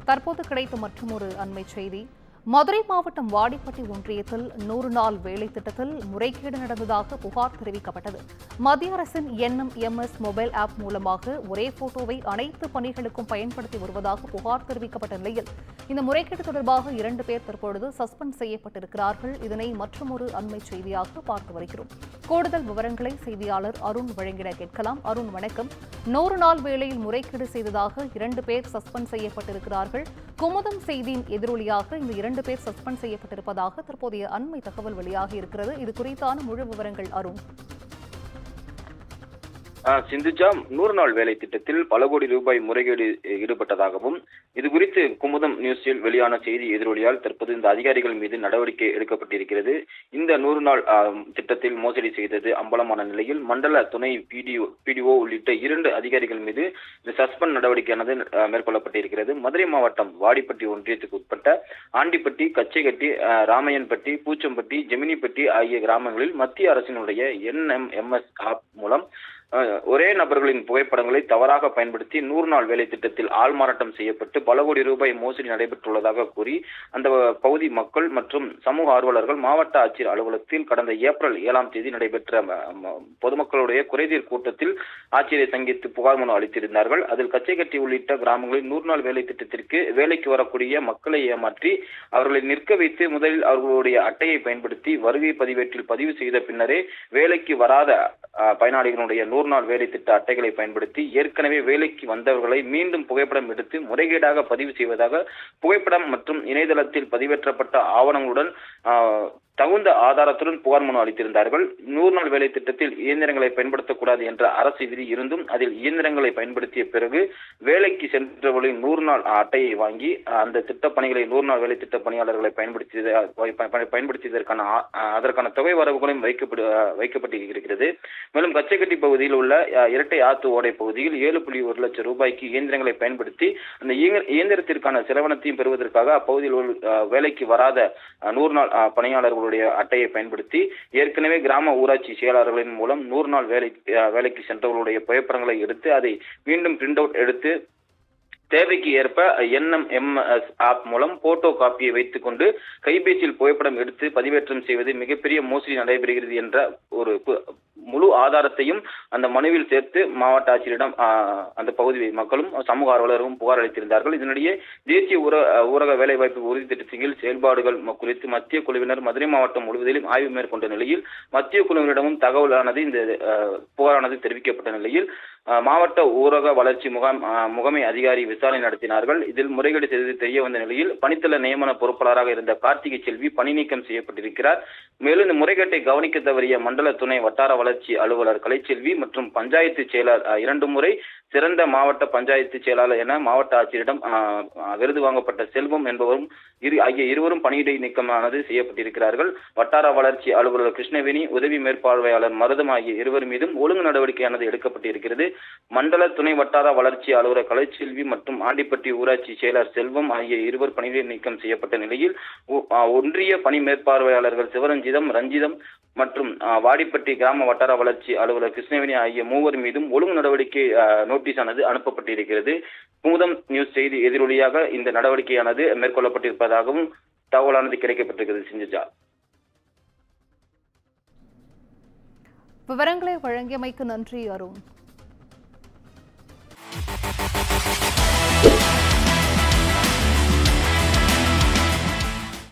தற்போது கிடைத்த மற்றொரு அண்மை செய்தி. மதுரை மாவட்டம் வாடிப்பட்டி ஒன்றியத்தில் 100 நாள் வேலை திட்டத்தில் முறைகேடு நடந்ததாக புகார் தெரிவிக்கப்பட்டது. மத்திய அரசின் NMMS மொபைல் ஆப் மூலமாக ஒரே போட்டோவை அனைத்து பணிகளுக்கும் பயன்படுத்தி வருவதாக புகார் தெரிவிக்கப்பட்ட நிலையில் இந்த முறைகேடு தொடர்பாக 2 பேர் தற்பொழுது சஸ்பெண்ட் செய்யப்பட்டிருக்கிறார்கள். இதனை மற்றொரு அண்மை செய்தியாக பார்த்து வருகிறோம். கூடுதல் விவரங்களை செய்தியாளர் அருண் வழங்கிட கேட்கலாம். அருண், வணக்கம். 100 நாள் வேளையில் முறைகேடு செய்ததாக 2 பேர் சஸ்பெண்ட் செய்யப்பட்டிருக்கிறார்கள். குமுதம் செய்தியின் எதிரொலியாக இந்த 2 பேர் சஸ்பெண்ட் செய்யப்பட்டிருப்பதாக தற்போதைய அண்மை தகவல் வெளியாகி இருக்கிறது. இது குறித்தான முழு விவரங்கள் அருண். சிந்துஜா, 100 நாள் வேலை திட்டத்தில் பல கோடி ரூபாய் முறைகேடு ஈடுபட்டதாகவும் இதுகுறித்து குமுதம் நியூஸில் வெளியான செய்தி எதிரொலியால் தற்போது இந்த அதிகாரிகள் மீது நடவடிக்கை எடுக்கப்பட்டிருக்கிறது. இந்த 100 நாள் திட்டத்தில் மோசடி செய்தது அம்பலமான நிலையில் மண்டல துணை PDO உள்ளிட்ட 2 அதிகாரிகள் மீது இந்த சஸ்பெண்ட் நடவடிக்கையானது மேற்கொள்ளப்பட்டிருக்கிறது. மதுரை மாவட்டம் வாடிப்பட்டி ஒன்றியத்துக்கு உட்பட்ட ஆண்டிப்பட்டி, கச்சைகட்டி, ராமையன்பட்டி, பூச்சம்பட்டி, ஜெமினிப்பட்டி ஆகிய கிராமங்களில் மத்திய அரசினுடைய NMMS ஆப் மூலம் ஒரே நபர்களின் புகைப்படங்களை தவறாக பயன்படுத்தி 100 நாள் வேலை திட்டத்தில் ஆள்மாறாட்டம் செய்யப்பட்டு பல கோடி ரூபாய் மோசடி நடைபெற்றுள்ளதாக கூறி அந்த பகுதி மக்கள் மற்றும் சமூக ஆர்வலர்கள் மாவட்ட ஆட்சியர் அலுவலகத்தில் கடந்த ஏப்ரல் 7ஆம் தேதி நடைபெற்ற பொதுமக்களுடைய குறைதீர் கூட்டத்தில் ஆட்சியரை சந்தித்து புகார் மனு அளித்திருந்தார்கள். அதில் கச்சைக்கட்டி உள்ளிட்ட கிராமங்களில் 100 நாள் வேலை திட்டத்திற்கு வேலைக்கு வரக்கூடிய மக்களை ஏமாற்றி அவர்களை நிற்க வைத்து முதலில் அவர்களுடைய அட்டையை பயன்படுத்தி வருகை பதிவேட்டில் பதிவு செய்த பின்னரே வேலைக்கு வராத பயனாளிகளுடைய 100 நாள் வேலை திட்ட அட்டைகளை பயன்படுத்தி ஏற்கனவே வேலைக்கு வந்தவர்களை மீண்டும் புகைப்படம் எடுத்து முறைகேடாக பதிவு செய்வதாக புகைப்படம் மற்றும் இணையதளத்தில் பதிவேற்றப்பட்ட ஆவணங்களுடன் தகுந்த ஆதாரத்துடன் புகார் மனு அளித்திருந்தார்கள். 100 நாள் வேலை திட்டத்தில் இயந்திரங்களை பயன்படுத்தக்கூடாது என்ற அரசு விதி இருந்தும் அதில் இயந்திரங்களை பயன்படுத்திய பிறகு வேலைக்கு சென்றவர்களின் 100 நாள் அட்டையை வாங்கி அந்த திட்ட பணிகளை 100 நாள் வேலை திட்ட பணியாளர்களை பயன்படுத்தியதற்கான அதற்கான தொகை வரவுகளையும் வைக்கப்பட்டிருக்கிறது. மேலும் கச்சைக்கட்டி பகுதியில் உள்ள இரட்டை ஆத்து ஓடை பகுதியில் 7.1 லட்சம் ரூபாய்க்கு இயந்திரங்களை பயன்படுத்தி அந்த இயந்திரத்திற்கான செலவனத்தையும் பெறுவதற்காக அப்பகுதியில் வேலைக்கு வராத 100 நாள் பணியாளர்கள் அட்டையை பயன்படுத்தி ஏற்கனவே கிராம ஊராட்சி செயலாளர்களின் மூலம் 100 நாள் வேலைக்கு சென்றவர்களுடைய புகைப்படங்களை எடுத்து அதை மீண்டும் பிரிண்ட் அவுட் எடுத்து தேவைக்கு ஏற்ப NMMS ஆப் மூலம் போட்டோ காப்பியை வைத்துக் கொண்டு கைபேசியில் புகைப்படம் எடுத்து பதிவேற்றம் செய்வது மிகப்பெரிய மோசடி நடைபெறுகிறது என்ற ஒரு முழு ஆதாரத்தையும் அந்த மனுவில் சேர்த்து மாவட்ட ஆட்சியரிடம் அந்த பகுதி மக்களும் சமூக ஆர்வலரும் புகார் அளித்திருந்தார்கள். இதனிடையே தேசிய ஊரக வேலைவாய்ப்பு உறுதி திட்டத்தின் செயல்பாடுகள் குறித்து மத்திய குழுவினர் மதுரை மாவட்டம் முழுவதிலும் ஆய்வு மேற்கொண்ட நிலையில் மத்திய குழுவினரிடமும் தகவலானது இந்த புகாரானது தெரிவிக்கப்பட்ட நிலையில் மாவட்ட ஊரக வளர்ச்சி முகமை அதிகாரி விசாரணை நடத்தினார்கள். இதில் முறைகேடு செய்தது தெரிய வந்த நிலையில் பணித்தள நியமன பொறுப்பாளராக இருந்த கார்த்திகை செல்வி பணி நீக்கம் செய்யப்பட்டிருக்கிறார். மேலும் இந்த முறைகேட்டை கவனிக்க தவறிய மண்டல துணை வட்டார வளர்ச்சி அலுவலர் கலைச்செல்வி மற்றும் பஞ்சாயத்து செயலர் 2 முறை சிறந்த மாவட்ட பஞ்சாயத்து செயலாளர் என மாவட்ட ஆட்சியரிடம் விருது வாங்கப்பட்ட செல்வம் என்பவரும் ஆகிய இருவரும் பணியிடை நீக்கமானது செய்யப்பட்டிருக்கிறார்கள். வட்டார வளர்ச்சி அலுவலர் கிருஷ்ணவேணி, உதவி மேற்பார்வையாளர் மருதம் ஆகிய இருவர் மீதும் ஒழுங்கு நடவடிக்கையானது எடுக்கப்பட்டிருக்கிறது. மண்டல துணை வட்டார வளர்ச்சி அலுவலர் கலைச்செல்வி மற்றும் ஆண்டிப்பட்டி ஊராட்சி செயலர் செல்வம் ஆகிய இருவர் பணியிடை நீக்கம் செய்யப்பட்ட நிலையில் ஒன்றிய பணி மேற்பார்வையாளர்கள் சிவரஞ்சிதம், ரஞ்சிதம் மற்றும் வாடிப்பட்டி கிராம வட்டார வளர்ச்சி அலுவலர் கிருஷ்ணவேணி ஆகிய 3 மீதும் ஒழுங்கு நடவடிக்கை நோட்டீஸ் ஆனது அனுப்பப்பட்டிருக்கிறது. குமுதம் நியூஸ் செய்தி எதிரொலியாக இந்த நடவடிக்கையானது மேற்கொள்ளப்பட்டிருப்பதாகவும் தகவலானது கிடைக்கப்பட்டிருக்கிறது. சிந்துஜா, விவரங்களை வழங்கியமைக்கு நன்றி அருண்.